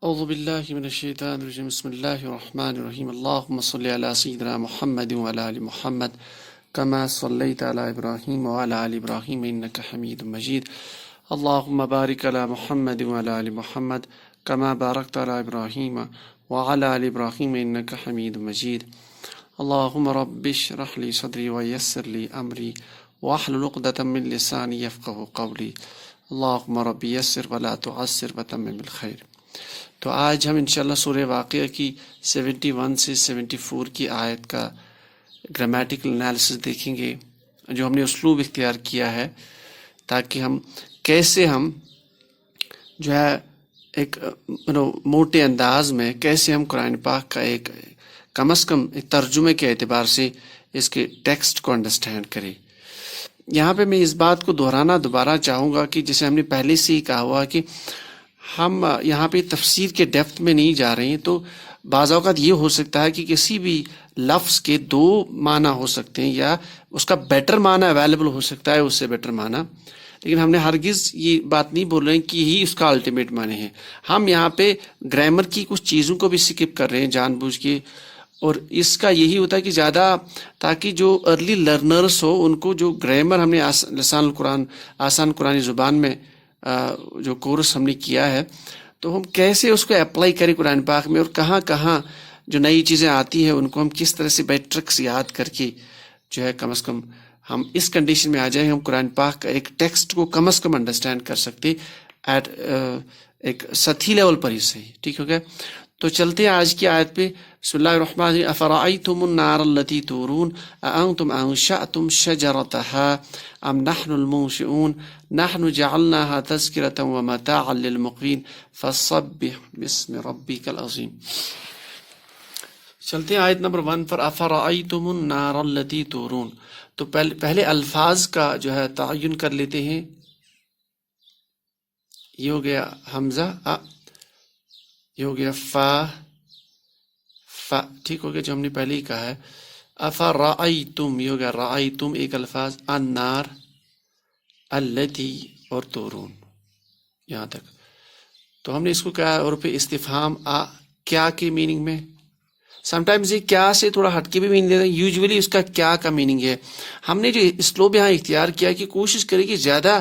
اعوذ باللہ من الشیطان الرجیم بسم اللہ الرحمن الرحیم اللہم صلی علی سیدنا محمد وعلی آل محمد کما صلیت علی ابراہیم وعلی آل ابراہیم انک حمید مجید اللہم بارک علی محمد وعلی آل محمد کما بارکت علی ابراہیم وعلی آل ابراہیم انک حمید مجید اللہم رب اشرح لی صدری ویسر لی امری واحلل عقدۃ من لسانی یفقہوا قولی اللہم رب یسر ولا تعسر وتمم بالخیر۔ تو آج ہم انشاءاللہ سورہ واقعہ کی 71 سے 74 کی آیت کا گرامیٹیکل انالیسس دیکھیں گے، جو ہم نے اسلوب اختیار کیا ہے تاکہ ہم کیسے جو ہے ایک موٹے انداز میں کیسے ہم قرآن پاک کا ایک کم از کم ایک ترجمے کے اعتبار سے اس کے ٹیکسٹ کو انڈرسٹینڈ کریں۔ یہاں پہ میں اس بات کو دہرانا دوبارہ چاہوں گا کہ جیسے ہم نے پہلے سے ہی کہا ہوا کہ ہم یہاں پہ تفسیر کے ڈیپتھ میں نہیں جا رہے ہیں، تو بعض اوقات یہ ہو سکتا ہے کہ کسی بھی لفظ کے دو معنی ہو سکتے ہیں یا اس کا بیٹر معنی اویلیبل ہو سکتا ہے اس سے بیٹر معنی، لیکن ہم نے ہرگز یہ بات نہیں بول رہے ہیں کہ یہی اس کا الٹیمیٹ معنی ہے۔ ہم یہاں پہ گرامر کی کچھ چیزوں کو بھی سکپ کر رہے ہیں جان بوجھ کے، اور اس کا یہی ہوتا ہے کہ زیادہ تاکہ جو ارلی لرنرس ہو ان کو جو گرامر ہم نے لسان القرآن آسان قرآنی زبان میں جو کورس ہم نے کیا ہے، تو ہم کیسے اس کو اپلائی کریں قرآن پاک میں، اور کہاں کہاں جو نئی چیزیں آتی ہیں ان کو ہم کس طرح سے بائی ٹرکس یاد کر کے جو ہے کم از کم ہم اس کنڈیشن میں آ جائیں ہم قرآن پاک کا ایک ٹیکسٹ کو کم از کم انڈرسٹینڈ کر سکتے ایٹ ایک سطحی لیول پر ہی صحیح، ٹھیک ہو گیا۔ تو چلتے ہیں آج کی آیت پہ۔ بسم اللہ الرحمن الرحیم افرأیتم النار التی تورون اانتم انشأتم شجرتها ام نحن المنشئون نحن جعلناها تذکرة ومتاعا للمقوین فسبح باسم ربک العظیم۔ چلتے ہیں آیت نمبر 1 پر۔ افرأیتم النار التی تورون، تو پہلے الفاظ کا جو ہے تعین کر لیتے ہیں۔ یہ ہو گیا حمزہ، یہ ہو گیا فا، ٹھیک ہو گیا جو ہم نے پہلے ہی کہا ہے۔ افرأیتم، یہ ہو گیا رأیتم ایک الفاظ، النار التی اور تورون، یہاں تک۔ تو ہم نے اس کو کہا اور پہ استفہام کیا کے میننگ میں، سم ٹائمز یہ کیا سے تھوڑا ہٹ کے بھی میننگ دیتا ہے، یوزولی اس کا کیا کا میننگ ہے۔ ہم نے جو اسلوب یہاں اختیار کیا کہ کوشش کرے کہ زیادہ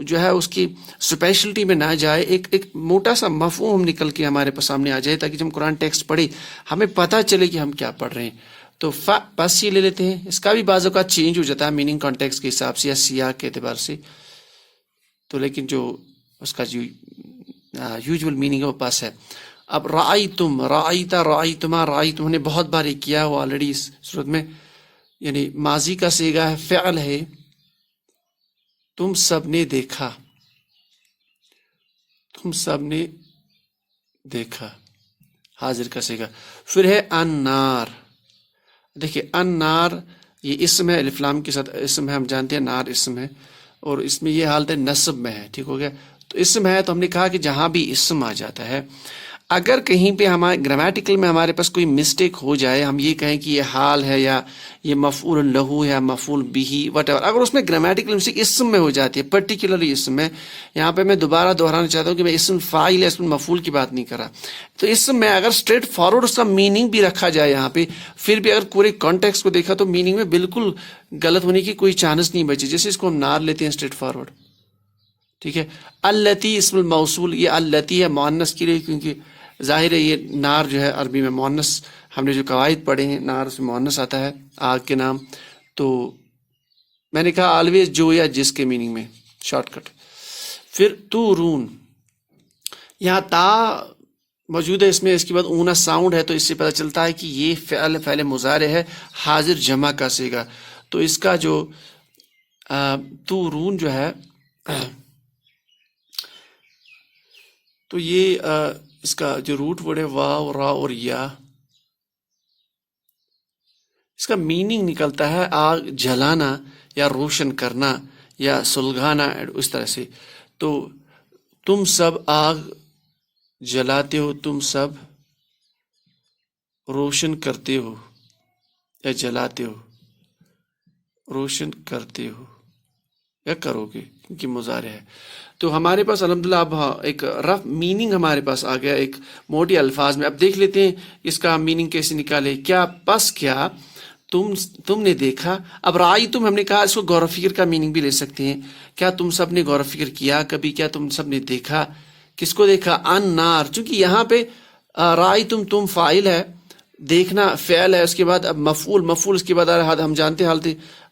جو ہے اس کی اسپیشلٹی میں نہ جائے، ایک موٹا سا مفہوم نکل کے ہمارے پاس سامنے آ جائے تاکہ جب ہم قرآن ٹیکسٹ پڑھے ہمیں پتہ چلے کہ ہم کیا پڑھ رہے ہیں۔ تو بس یہ لے لیتے ہیں، اس کا بھی بعض اوقات چینج ہو جاتا ہے میننگ کانٹیکسٹ کے حساب سے یا سیاق کے اعتبار سے، تو لیکن جو اس کا جو یوزول میننگ ہے وہ پاس ہے۔ اب رأیتم، رأیتا، رأیتما، رأیتم نے بہت بار یہ کیا ہوا آلریڈی اس صورت میں، یعنی ماضی کا صیغہ ہے، فعل ہے، تم سب نے دیکھا، تم سب نے دیکھا، حاضر کا صیغہ۔ پھر ہے النار، دیکھیے النار یہ اسم ہے، الف لام کے ساتھ اسم ہے، ہم جانتے ہیں نار اسم ہے، اور اس میں یہ حالت ہے نصب میں ہے، ٹھیک ہو گیا۔ تو اسم ہے تو ہم نے کہا کہ جہاں بھی اسم آ جاتا ہے، اگر کہیں پہ ہمارے گرامیٹیکل میں ہمارے پاس کوئی مسٹیک ہو جائے، ہم یہ کہیں کہ یہ حال ہے یا یہ مفعول لہو ہے یا مفعول بہ وٹ ایور، اگر اس میں گرامیٹیکل مسٹیک اسم میں ہو جاتی ہے، پرٹیکولرلی اسم میں، یہاں پہ میں دوبارہ دہرانا چاہتا ہوں کہ میں اسم فاعل یا اسم مفعول کی بات نہیں کر رہا، تو اسم میں اگر اسٹریٹ فارورڈ اس کا میننگ بھی رکھا جائے یہاں پہ، پھر بھی اگر پورے کانٹیکسٹ کو دیکھا تو میننگ میں بالکل غلط ہونے کی کوئی چانس نہیں بچی، جیسے اس کو ہم نار لیتے ہیں اسٹریٹ فارورڈ، ٹھیک ہے۔ التی اسم الموصول، یہ التی ہے مؤنث کے لیے، کیونکہ ظاہر ہے یہ نار جو ہے عربی میں مؤنث، ہم نے جو قواعد پڑھے ہیں نار اس میں مؤنث آتا ہے آگ کے نام، تو میں نے کہا آلویز جو یا جس کے میننگ میں، شارٹ کٹ۔ پھر تورون، یہاں تا موجود ہے اس میں، اس کے بعد اونا ساؤنڈ ہے، تو اس سے پتہ چلتا ہے کہ یہ فعل مضارع ہے، حاضر جمع کا صیغہ، تو اس کا جو تورون جو ہے تو یہ اس کا جو روٹ ورڈ ہے واو، را اور یا، اس کا میننگ نکلتا ہے آگ جلانا یا روشن کرنا یا سلگانا، اس طرح سے۔ تو تم سب آگ جلاتے ہو، تم سب روشن کرتے ہو یا جلاتے ہو، روشن کرتے ہو، یا کرو گے، کیونکہ مضارع ہے. تو ہمارے پاس الحمدللہ اب ایک رف میننگ ہمارے پاس آ گیا ایک موٹے الفاظ میں. اب دیکھ لیتے ہیں اس کا میننگ کیسے نکالے. کیا پس کیا تم نے دیکھا. اب رائی تم ہم نے کہا اس کو غور و فکر کا میننگ بھی لے سکتے ہیں. کیا تم سب نے غور و فکر کیا کبھی؟ کیا تم سب نے دیکھا؟ کس کو دیکھا؟ ان نار. چونکہ یہاں پہ رائی تم فاعل ہے، دیکھنا فعل ہے، اس کے بعد اب مفعول اس کے بعد ہم جانتے حالت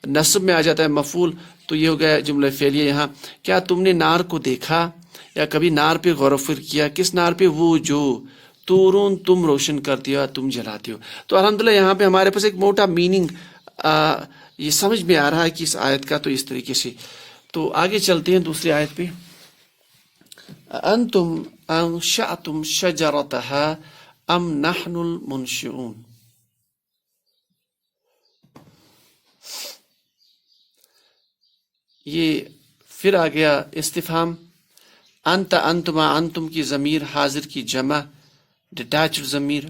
نصب میں آ جاتا ہے مفعول، تو یہ ہو گیا جملہ فعلیہ. یہاں کیا تم نے نار کو دیکھا یا کبھی نار پہ غور و فکر کیا؟ کس نار پہ؟ وہ جو تورون تم روشن کرتی ہو، تم جلاتے ہو. تو الحمدللہ یہاں پہ ہمارے پاس ایک موٹا میننگ یہ سمجھ میں آ رہا ہے کہ اس آیت کا. تو اس طریقے سے تو آگے چلتے ہیں دوسری آیت پہ. انتم انشأتم شجرتها ام نحن المنشئون. یہ پھر آ گیا استفہام. انت انتما انتم کی ضمیر حاضر کی جمع ڈیٹیچڈ ضمیر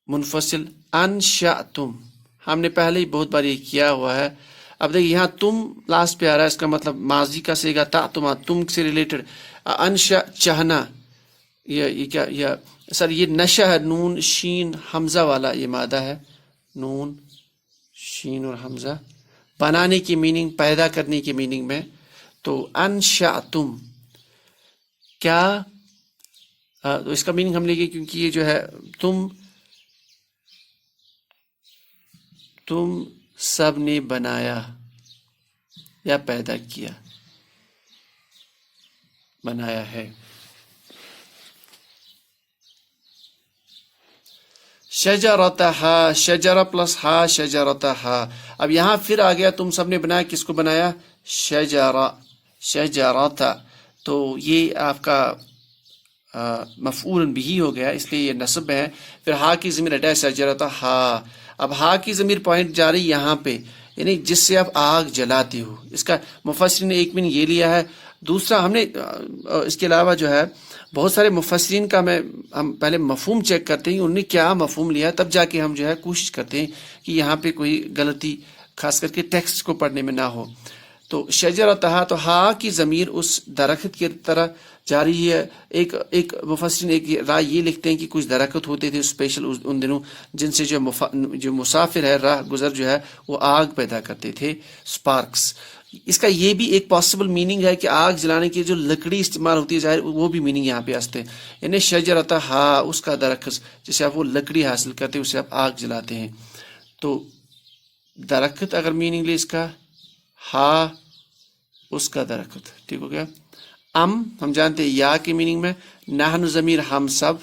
منفصل. انشأتم ہم نے پہلے ہی بہت بار یہ کیا ہوا ہے. اب دیکھیں یہاں تم لاسٹ پہ آ رہا ہے، اس کا مطلب ماضی کا صیغہ تعتما تم سے ریلیٹڈ. انشأ چاہنا، یہ کیا سر یہ نشہ ہے، نون شین حمزہ والا یہ مادہ ہے، نون شین اور حمزہ بنانے کی میننگ پیدا کرنے کی میننگ میں. تو انشأتم کیا تو اس کا میننگ ہم لے گئے کیونکہ یہ جو ہے تم سب نے بنایا یا پیدا کیا، بنایا ہے. شجرتہا شجرہ پلس ہا شجرتہا. اب یہاں پھر آ گیا تم سب نے بنایا، کس کو بنایا؟ شجرہ شجرتا. تو یہ آپ کا مفعول بھی ہو گیا، اس لیے یہ نصب ہے. پھر ہا کی ضمیر ہٹا شجرتہا. اب ہا کی ضمیر پوائنٹ جا رہی یہاں پہ، یعنی جس سے آپ آگ جلاتے ہو. اس کا مفسرین نے ایک میننگ یہ لیا ہے. دوسرا ہم نے اس کے علاوہ جو ہے بہت سارے مفسرین کا ہم پہلے مفہوم چیک کرتے ہیں انہوں نے کیا مفہوم لیا، تب جا کے ہم جو ہے کوشش کرتے ہیں کہ یہاں پہ کوئی غلطی خاص کر کے ٹیکسٹ کو پڑھنے میں نہ ہو. تو شجرتہا تو ہا کی ضمیر اس درخت کی طرح جا رہی ہے. ایک مفسرین ایک رائے یہ لکھتے ہیں کہ کچھ درخت ہوتے تھے اسپیشل ان دنوں جن سے جو مسافر ہے راہ گزر جو ہے وہ آگ پیدا کرتے تھے، سپارکس. اس کا یہ بھی ایک پاسبل میننگ ہے کہ آگ جلانے کی جو لکڑی استعمال ہوتی ہے ظاہر وہ بھی میننگ یہاں پہ آستے ہیں. یعنی شجرتہا اس کا درخت جسے آپ وہ لکڑی حاصل کرتے ہیں اسے آپ آگ جلاتے ہیں. تو درخت اگر میننگ لے اس کا، ہا اس کا درخت، ٹھیک ہو گیا. ہم جانتے ہیں یا کی میننگ میں نحن ضمیر ہم سب.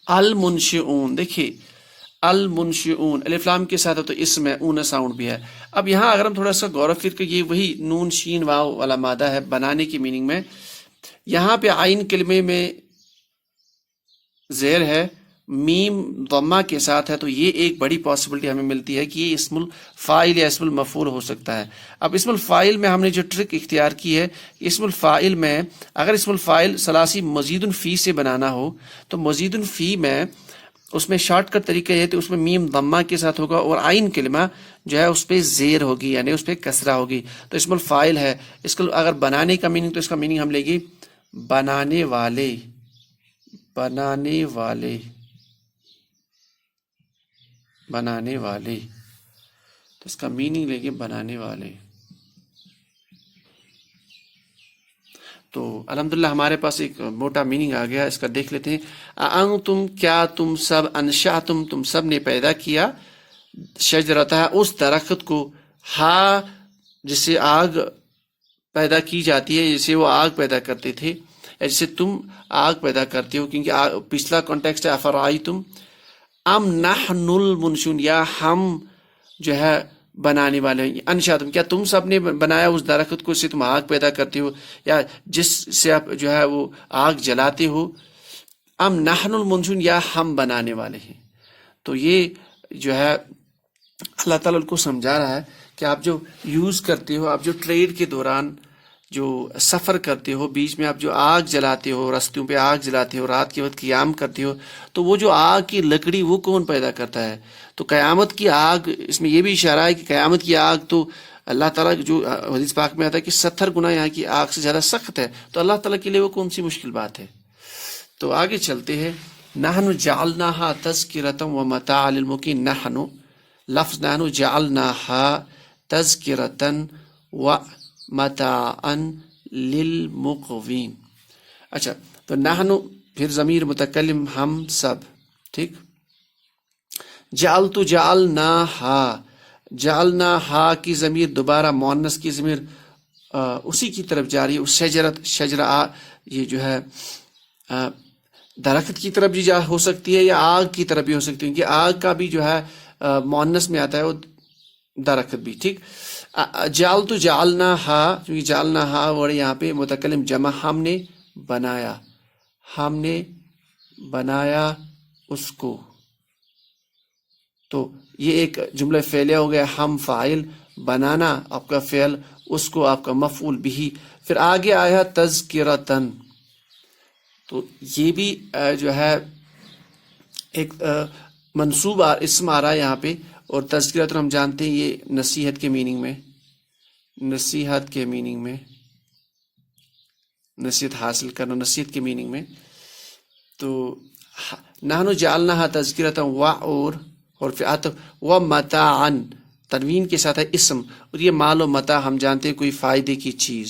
المنشئون دیکھیے المنشئون الف لام کے ساتھ ہے تو اس میں اون ساؤنڈ بھی ہے. اب یہاں اگر ہم تھوڑا سا غور و فکر کہ یہ وہی نون شین واو والا مادہ ہے بنانے کی میننگ میں. یہاں پہ عین کلمے میں زیر ہے، میم ضمہ کے ساتھ ہے، تو یہ ایک بڑی پاسبلٹی ہمیں ملتی ہے کہ یہ اسم الفاعل یا اسم المفعول ہو سکتا ہے. اب اسم الفاعل میں ہم نے جو ٹرک اختیار کی ہے، اسم الفاعل میں اگر اسم الفاعل ثلاثی مزید فی سے بنانا ہو تو مزید فی میں اس میں شارٹ کٹ طریقہ یہ ہے کہ اس میں میم ضمہ کے ساتھ ہوگا اور عین کلمہ جو ہے اس پہ زیر ہوگی، یعنی اس پہ کسرہ ہوگی. تو اسم الفاعل ہے. اس کو اگر بنانے کا میننگ تو اس کا میننگ ہم لے گی بنانے والے، بنانے والے، بنانے والے. تو اس کا میننگ لے گے بنانے والے. تو الحمدللہ ہمارے پاس ایک موٹا میننگ آ گیا. اس کا دیکھ لیتے ہیں. انتم کیا تم سب، انشأتم تم سب نے پیدا کیا، شجرتہا اس درخت کو، ہا جس سے آگ پیدا کی جاتی ہے، جسے وہ آگ پیدا کرتے تھے یا جسے تم آگ پیدا کرتے ہو، کیونکہ پچھلا کانٹیکسٹ ہے افرائیتم. ام نحن المنشئون یا ہم جو ہے بنانے والے ہیں. انشأتم کیا تم سب نے بنایا اس درخت کو، اس سے تم آگ پیدا کرتے ہو یا جس سے آپ جو ہے وہ آگ جلاتے ہو. ام نحن المنشئون یا ہم بنانے والے ہیں. تو یہ جو ہے اللہ تعالیٰ کو سمجھا رہا ہے کہ آپ جو یوز کرتے ہو، آپ جو ٹریڈ کے دوران جو سفر کرتے ہو، بیچ میں آپ جو آگ جلاتے ہو، رستوں پہ آگ جلاتے ہو، رات کے وقت قیام کرتے ہو، تو وہ جو آگ کی لکڑی وہ کون پیدا کرتا ہے؟ تو قیامت کی آگ، اس میں یہ بھی اشارہ ہے کہ قیامت کی آگ تو اللہ تعالیٰ جو حدیث پاک میں آتا ہے کہ 70 گنا یہاں کی آگ سے زیادہ سخت ہے، تو اللہ تعالیٰ کے لیے وہ کون سی مشکل بات ہے؟ تو آگے چلتے ہیں. نحن جعلناها تذکرۃ ومتاعا للمقوین. نحن لفظ نحن جعلناها تذکرۃ ومتاعا للمقوین. اچھا، تو نحن پھر ضمیر متکلم ہم سب، ٹھیک. جعلت جعلناها کی ضمیر دوبارہ مؤنث کی ضمیر اسی کی طرف جا رہی ہے. اس شجرہ یہ جو ہے درخت کی طرف بھی ہو سکتی ہے یا آگ کی طرف بھی ہو سکتی ہے، کیونکہ آگ کا بھی جو ہے مؤنث میں آتا ہے وہ درخت بھی، ٹھیک. جعلت جعلناها، کیونکہ جعلناها ورڈ یہاں پہ متکلم جمع، ہم نے بنایا اس کو. تو یہ ایک جملہ فعلیہ ہو گیا، ہم فاعل، بنانا آپ کا فعل، اس کو آپ کا مفعول بھی. پھر آگے آیا تذکرتن، تو یہ بھی جو ہے ایک منصوب اسم آ رہا ہے یہاں پہ. اور تذکرتن ہم جانتے ہیں یہ نصیحت کے میننگ میں، نصیحت حاصل کرنا، نصیحت کے میننگ میں. تو نحن جعلناها تذکرۃ اور پھر عطف ومتاعا، تنوین کے ساتھ ہے اسم، اور یہ مال و متاع ہم جانتے ہیں کوئی فائدے کی چیز،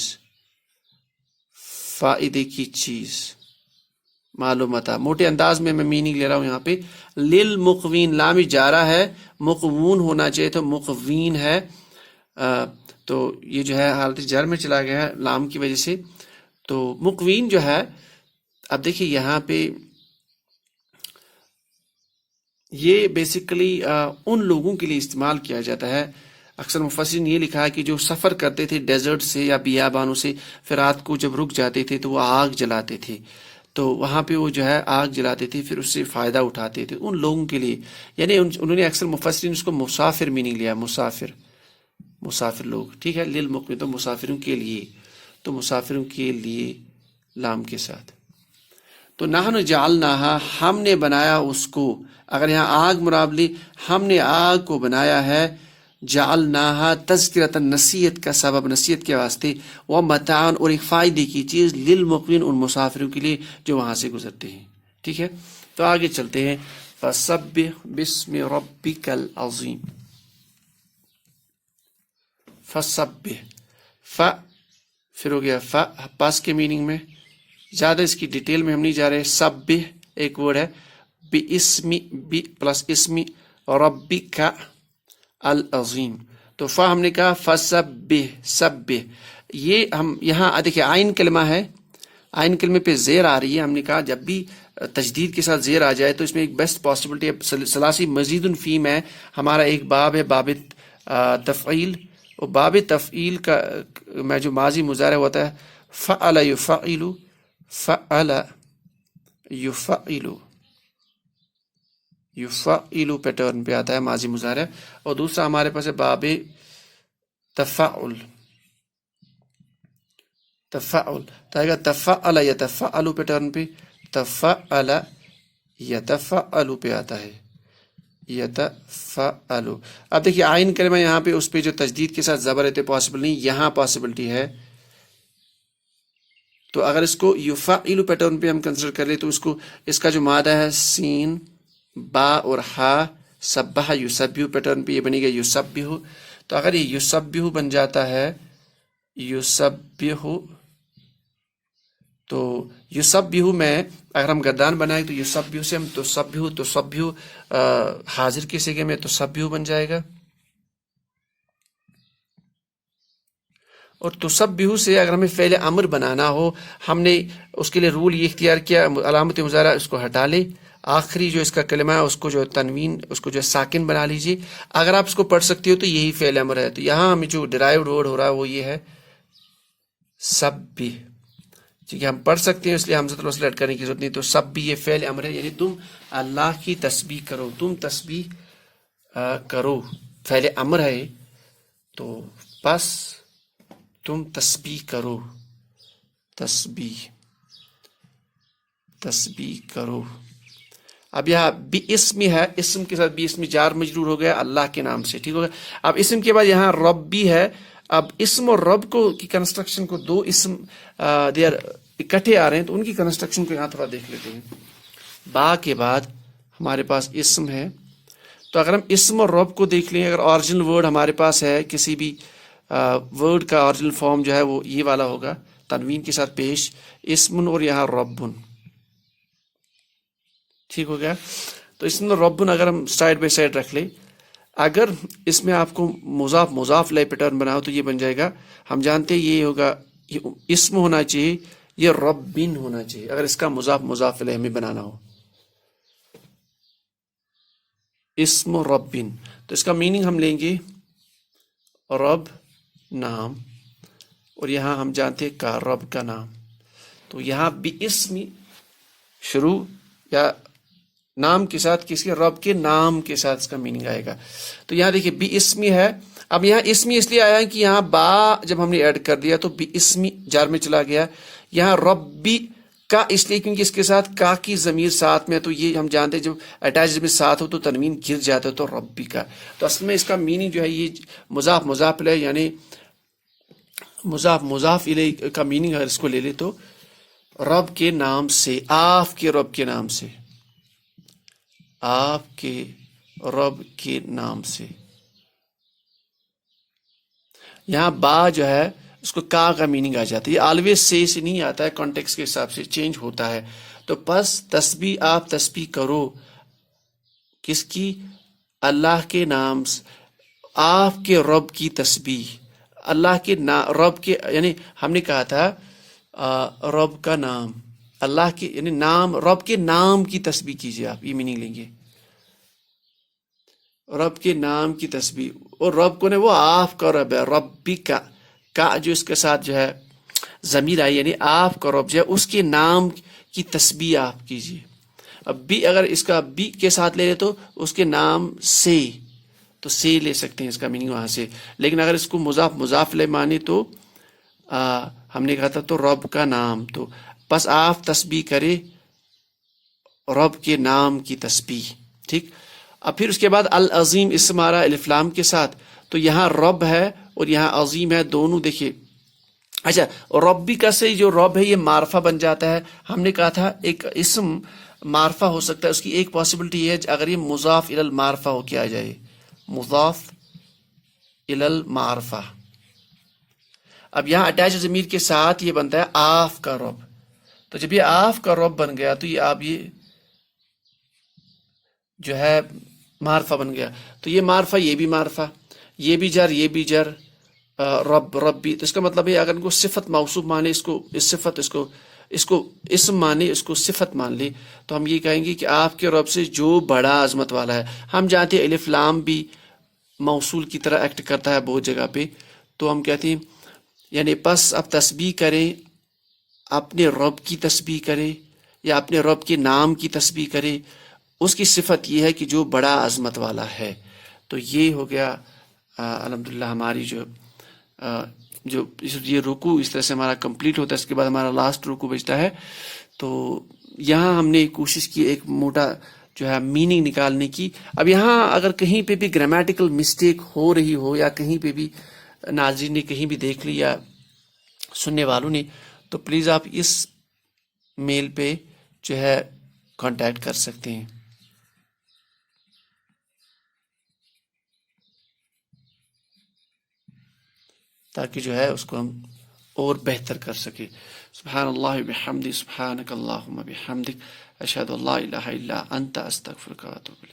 مال و متاع. موٹے انداز میں میننگ لے رہا ہوں یہاں پہ. للمقوین، لام جارہ ہے، مقوون ہونا چاہیے تو مقوین ہے. تو یہ جو ہے حالت جر میں چلا گیا ہے لام کی وجہ سے. تو مقوین جو ہے، اب دیکھیے یہاں پہ یہ بیسیکلی ان لوگوں کے لیے استعمال کیا جاتا ہے. اکثر مفسرین یہ لکھا ہے کہ جو سفر کرتے تھے ڈیزرٹ سے یا بیابانوں سے، پھر رات کو جب رک جاتے تھے تو وہ آگ جلاتے تھے، تو وہاں پہ وہ جو ہے آگ جلاتے تھے، پھر اس سے فائدہ اٹھاتے تھے. ان لوگوں کے لیے، یعنی انہوں نے اکثر مفسرین اس کو مسافر میننگ لیا، مسافر لوگ، ٹھیک ہے. للمقوین تو مسافروں کے لیے، تو مسافروں کے لیے لام کے ساتھ. تو نحن جعلناها، ہم نے بنایا اس کو. اگر یہاں آگ مرابلی، ہم نے آگ کو بنایا ہے. جعلناها تذکرۃ، نصیحت کا سبب، نصیحت کے واسطے. ومتاعا، اور ایک فائدے کی چیز. للمقوین، ان مسافروں کے لیے جو وہاں سے گزرتے ہیں، ٹھیک ہے. تو آگے چلتے ہیں. فسبح باسم ربک العظیم. فسبح، پھر ہو گیا پاس کے میننگ میں، زیادہ اس کی ڈیٹیل میں ہم نہیں جا رہے. سبح ایک ورڈ ہے، بی پلس اسمی ربک العظیم. تو ہم نے کہا سبح. یہ ہم یہاں دیکھیں عین کلمہ ہے، عین کلمے پہ زیر آ رہی ہے. ہم نے کہا جب بھی تجدید کے ساتھ زیر آ جائے تو اس میں ایک بیسٹ پاسبلٹی ہے ثلاثی مزید فی میں. ہمارا ایک باب ہے باب تفعیل، اور باب تفعیل کا میں جو ماضی مضارع ہوتا ہے فعل یفعل پیٹرن پہ آتا ہے ماضی مضارع. اور دوسرا ہمارے پاس ہے باب تفعل، تفعل یتفعل پیٹرن پہ، تفعل یتفعل پہ آتا ہے، یتفعل. اب دیکھیے عین کلمہ یہاں پہ اس پہ جو تجدید کے ساتھ زبر ہے پاسبل نہیں، یہاں پاسبلٹی ہے. تو اگر اس کو یفعل پیٹرن پہ ہم کنسیڈر کر لیں تو اس کا جو مادہ ہے سین، با اور ہا، سبح یسبح پیٹرن پہ یہ بنے گا یسبح. تو اگر یہ یسبح بن جاتا ہے یسبح، تو یسبح میں اگر ہم گردان بنائیں تو یسبح سے ہم تسبح حاضر کے صیغے میں تسبح بن جائے گا. اور تسبح سے اگر ہمیں فعل امر بنانا ہو، ہم نے اس کے لیے رول یہ اختیار کیا، علامت مضارع اس کو ہٹا لے، آخری جو اس کا کلمہ ہے اس کو جو تنوین اس کو جو ساکن بنا لیجیے. اگر آپ اس کو پڑھ سکتے ہو تو یہی فعل امر ہے. تو یہاں ہمیں جو ڈرائیوڈ ورڈ ہو رہا ہے وہ یہ ہے سبح، ٹھیک ہے. ہم پڑھ سکتے ہیں اس لیے حمزۃ الوصل ایڈ کرنے کی ضرورت نہیں. تو سب بھی یہ فعل امر ہے، یعنی تم اللہ کی تسبیح کرو، تم تسبیح کرو، فعل امر ہے. تو بس تم تسبیح کرو، تسبیح کرو. اب یہاں بی اسمی ہے، اسم کے ساتھ بی اسمی جار مجرور ہو گیا اللہ کے نام سے، ٹھیک ہو گیا. اب اسم کے بعد یہاں رب بھی ہے. اب اسم اور رب کو کی کنسٹرکشن کو دو اسم دیر اکٹھے آ رہے ہیں تو ان کی کنسٹرکشن کو یہاں تھوڑا دیکھ لیتے ہیں. با کے بعد ہمارے پاس اسم ہے، تو اگر ہم اسم اور رب کو دیکھ لیں، اگر اوریجنل ورڈ ہمارے پاس ہے، کسی بھی ورڈ کا اوریجنل فارم جو ہے وہ یہ والا ہوگا تنوین کے ساتھ پیش، اسمن اور یہاں ربن، ٹھیک ہو گیا. تو اسم اور ربن اگر ہم سائڈ بائی سائڈ رکھ لیں، اگر اس میں آپ کو مضاف لے پیٹرن بناؤ تو یہ بن جائے گا، ہم جانتے ہیں یہ ہوگا، یہ اسم ہونا چاہیے، یہ ربن ہونا چاہیے اگر اس کا مضاف لے ہمیں بنانا ہو. اسم ربن، تو اس کا میننگ ہم لیں گے رب نام، اور یہاں ہم جانتے ہیں کا رب کا نام، تو یہاں بھی اسمی شروع یا نام کے ساتھ کس کے، رب کے نام کے ساتھ اس کا میننگ آئے گا. تو یہاں دیکھیے بی اسمی ہے. اب یہاں اسمی اس لیے آیا ہے کہ یہاں با جب ہم نے ایڈ کر دیا تو بی اسمی جار میں چلا گیا. یہاں ربی کا اس لیے کیونکہ اس کے ساتھ کا کی ضمیر ساتھ میں، تو یہ ہم جانتے ہیں جب اٹیچ میں ساتھ ہو تو تنوین گر جاتا ہے، تو ربی کا. تو اصل میں اس کا میننگ جو ہے یہ مضاف الیہ یعنی مضاف الیہ کا میننگ اگر اس کو لے لے تو رب کے نام سے، آپ کے رب کے نام سے، آپ کے رب کے نام سے. یہاں با جو ہے اس کو کا میننگ آ جاتا ہے، یہ آلویز سے نہیں آتا ہے، کانٹیکس کے حساب سے چینج ہوتا ہے. تو پس تسبیح آپ تسبیح کرو کس کی، اللہ کے نام سے، آپ کے رب کی تسبیح، اللہ کے رب کے، یعنی ہم نے کہا تھا رب کا نام، اللہ کے یعنی نام، رب کے نام کی تسبیح کیجیے، آپ یہ میننگ لیں گے، رب کے نام کی تسبیح. اور رب کو نے وہ آپ کا رب ہے، ربی کا جو اس کے ساتھ جو ہے ضمیر آئی یعنی آپ کا رب جو ہے اس کے نام کی تسبیح آپ کیجیے. اب بھی اگر اس کا بی کے ساتھ لے لے تو اس کے نام سے، تو سے لے سکتے ہیں اس کا میننگ وہاں سے. لیکن اگر اس کو مضاف لے مانے تو ہم نے کہا تھا تو رب کا نام، تو بس آپ تسبیح کرے رب کے نام کی تسبیح، ٹھیک. اب پھر اس کے بعد العظیم اسم آ رہا ہے الف لام کے ساتھ، تو یہاں رب ہے اور یہاں عظیم ہے، دونوں دیکھیے. اچھا ربی کا سے جو رب ہے یہ معرفہ بن جاتا ہے. ہم نے کہا تھا ایک اسم معرفہ ہو سکتا ہے، اس کی ایک پاسبلٹی ہے اگر یہ مضاف الی المعرفہ ہو کے آ جائے، مضاف الی المعرفہ. اب یہاں اٹیچ ضمیر کے ساتھ یہ بنتا ہے آف کا رب، تو جب یہ آف کا رب بن گیا تو یہ آپ یہ جو ہے معرفہ بن گیا. تو یہ معرفہ، یہ بھی معرفہ، یہ بھی جر، یہ بھی جر، ربی. تو اس کا مطلب ہے اگر ان کو صفت موصوف مانے، اس کو صفت، اس کو اسم مانے، اس کو صفت مان لے، تو ہم یہ کہیں گے کہ آپ کے رب سے جو بڑا عظمت والا ہے. ہم جانتے ہیں الف لام بھی موصول کی طرح ایکٹ کرتا ہے بہت جگہ پہ، تو ہم کہتے ہیں یعنی پس اب تسبیح کریں، اپنے رب کی تسبیح کرے یا اپنے رب کے نام کی تسبیح کرے، اس کی صفت یہ ہے کہ جو بڑا عظمت والا ہے. تو یہ ہو گیا الحمدللہ ہماری جو یہ رکوع اس طرح سے ہمارا کمپلیٹ ہوتا ہے. اس کے بعد ہمارا لاسٹ رکوع بچتا ہے. تو یہاں ہم نے کوشش کی ایک موٹا جو ہے میننگ نکالنے کی. اب یہاں اگر کہیں پہ بھی گرامیٹیکل مسٹیک ہو رہی ہو یا کہیں پہ بھی ناظرین نے کہیں بھی دیکھ لی یا سننے والوں نے، تو پلیز آپ اس میل پہ جو ہے کانٹیکٹ کر سکتے ہیں تاکہ جو ہے اس کو ہم اور بہتر کر سکیں. سبحان اللہ بحمدہ، سبحانک اللہم بحمدک، اشہد ان لا الہ الا انت، استغفرک و اتوب الیک.